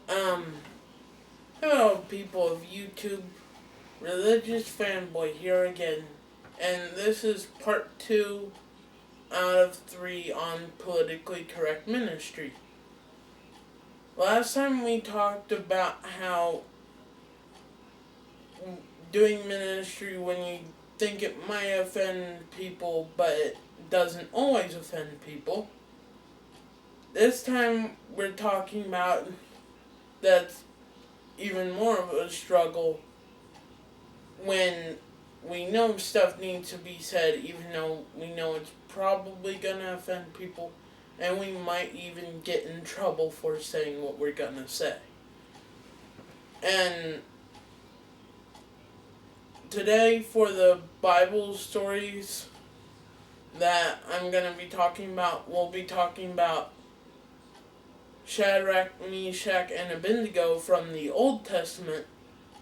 Um, Hello, people of YouTube. Religious Fanboy here again. And this is part 2 out of 3 on politically correct ministry. Last time we talked about how doing ministry when you think it might offend people, but it doesn't always offend people. This time we're talking about that's even more of a struggle when we know stuff needs to be said, even though we know it's probably gonna offend people, and we might even get in trouble for saying what we're gonna say. And today, for the Bible stories that I'm gonna be talking about, we'll be talking about Shadrach, Meshach, and Abednego from the Old Testament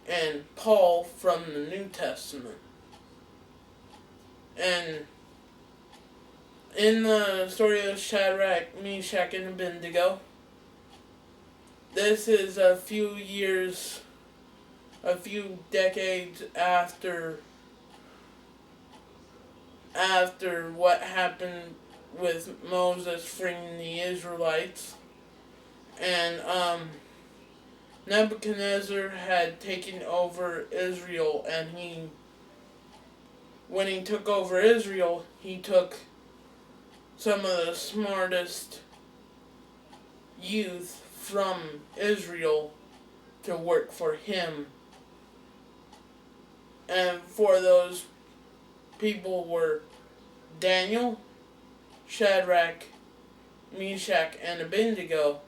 and Paul from the New Testament. And in the story of Shadrach, Meshach, and Abednego, this is a few decades after what happened with Moses freeing the Israelites. And Nebuchadnezzar had taken over Israel, and when he took over Israel, he took some of the smartest youth from Israel to work for him. And for those people were Daniel, Shadrach, Meshach, and Abednego.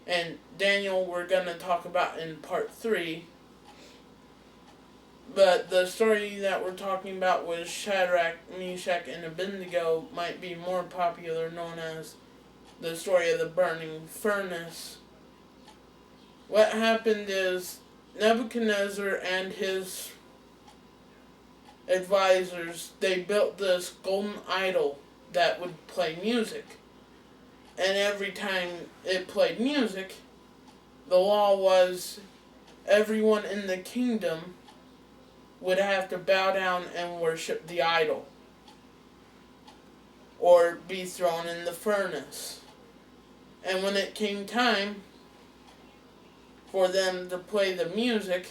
And Daniel we're going to talk about in part 3. But the story that we're talking about with Shadrach, Meshach, and Abednego might be more popular, known as the story of the burning furnace. What happened is Nebuchadnezzar and his advisors, they built this golden idol that would play music. And every time it played music, the law was everyone in the kingdom would have to bow down and worship the idol, or be thrown in the furnace. And when it came time for them to play the music,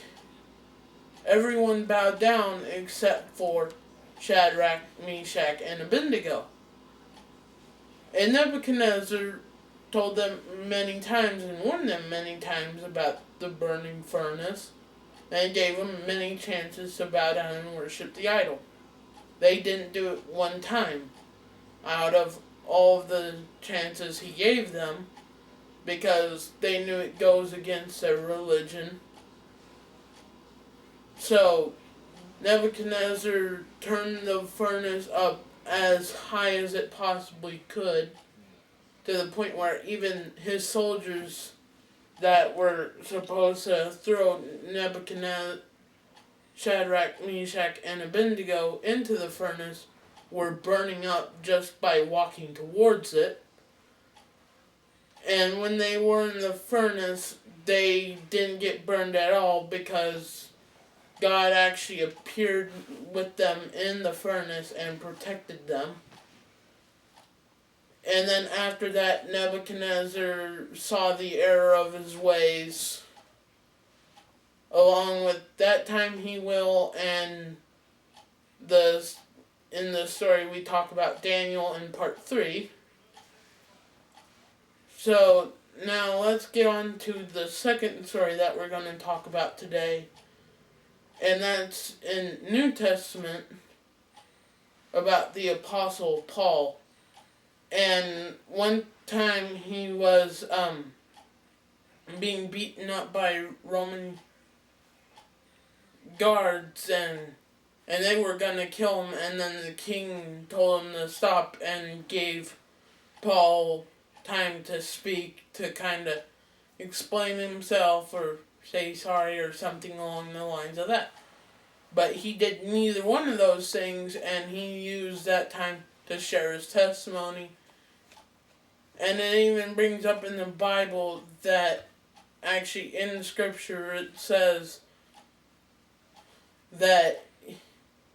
everyone bowed down except for Shadrach, Meshach, and Abednego. And Nebuchadnezzar told them many times and warned them many times about the burning furnace, and gave them many chances to bow down and worship the idol. They didn't do it one time out of all of the chances he gave them, because they knew it goes against their religion. So Nebuchadnezzar turned the furnace up as high as it possibly could, to the point where even his soldiers that were supposed to throw Nebuchadnezzar, Shadrach, Meshach, and Abednego into the furnace were burning up just by walking towards it. And when they were in the furnace, they didn't get burned at all, because God actually appeared with them in the furnace and protected them. And then after that, Nebuchadnezzar saw the error of his ways, along with that time he will, and in the story we talk about Daniel in part 3. So now let's get on to the second story that we're going to talk about today, and that's in New Testament, about the Apostle Paul. And one time he was being beaten up by Roman guards, and they were gonna kill him, and then the king told him to stop and gave Paul time to speak, to kind of explain himself or say sorry or something along the lines of that. But he did neither one of those things, and he used that time to share his testimony. And it even brings up in the Bible that actually in scripture it says that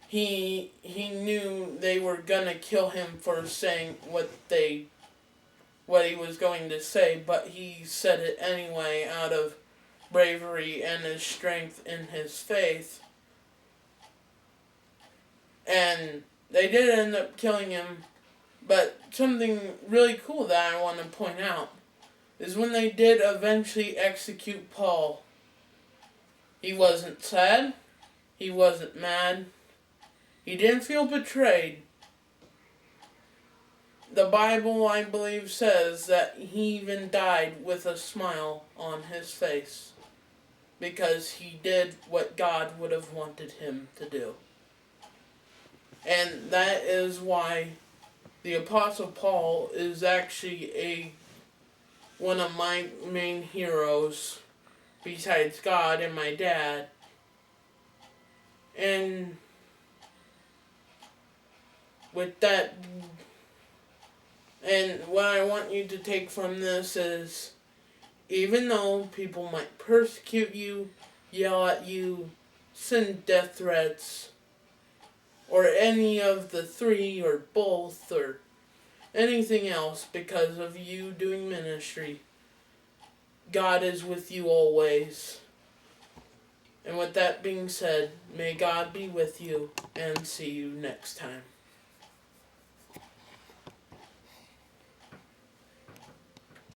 he knew they were gonna kill him for saying what he was going to say, but he said it anyway out of bravery and his strength in his faith. And they did end up killing him, but something really cool that I want to point out is when they did eventually execute Paul, he wasn't sad, he wasn't mad, he didn't feel betrayed. The Bible, I believe, says that he even died with a smile on his face because he did what God would have wanted him to do. And that is why the Apostle Paul is actually one of my main heroes besides God and my dad. And with that, and what I want you to take from this is, even though people might persecute you, yell at you, send death threats, or any of the three, or both, or anything else because of you doing ministry, God is with you always. And with that being said, may God be with you, and see you next time.